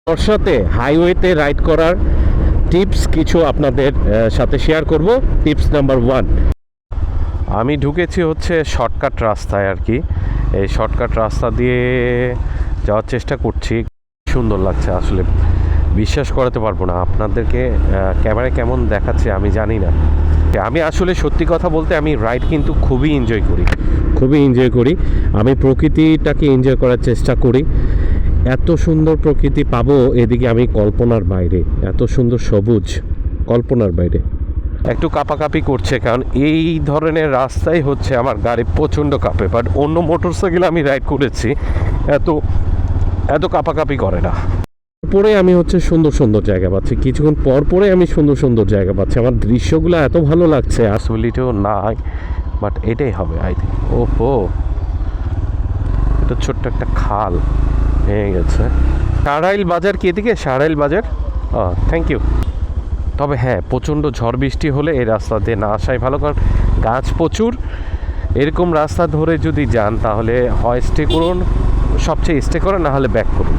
বর্ষাতে হাইওয়েতে রাইড করার টিপস কিছু আপনাদের সাথে শেয়ার করব। টিপস নাম্বার 1, আমি ঢুকেছি হচ্ছে শর্টকাট রাস্তায় আর কি। এই শর্টকাট রাস্তা দিয়ে যাওয়ার চেষ্টা করছি। সুন্দর লাগছে আসলে, বিশ্বাস করাতে পারবো না আপনাদেরকে। ক্যামেরায় কেমন দেখাচ্ছে আমি জানি না। আমি আসলে সত্যি কথা বলতে আমি রাইড কিন্তু খুবই এনজয় করি। আমি প্রকৃতিটাকে এনজয় করার চেষ্টা করি। এত সুন্দর প্রকৃতি পাবো এদিকে আমি কল্পনার বাইরে, এত সুন্দর সবুজ কল্পনার বাইরে। একটু কাঁপাকাঁপি করছে কারণ এই ধরনের রাস্তায় হচ্ছে আমার গাড়ি প্রচণ্ড কাঁপে, বাট অন্য মোটরসাইকেল আমি রাইড করেছি এত কাঁপাকাঁপি করে না। পরে আমি হচ্ছে সুন্দর জায়গা পাচ্ছি, কিছুক্ষণ পরে আমি সুন্দর জায়গা পাচ্ছি। আমার দৃশ্যগুলো এত ভালো লাগছে, আসবিলিটিও নাই, বাট এটাই হবে আই থিঙ্ক। ওহো, এটা ছোট্ট একটা খাল ভেঙে গেছে। সারাইল বাজার কি এদিকে? সারাইল বাজার, থ্যাংক ইউ। তবে হ্যাঁ, প্রচণ্ড ঝড় বৃষ্টি হলে এই রাস্তা দিয়ে না আসাই ভালো, কারণ গাছ প্রচুর। এরকম রাস্তা ধরে যদি যান তাহলে হয় স্টে করুন, সবচেয়ে স্টে করেন, না হলে ব্যাক করুন।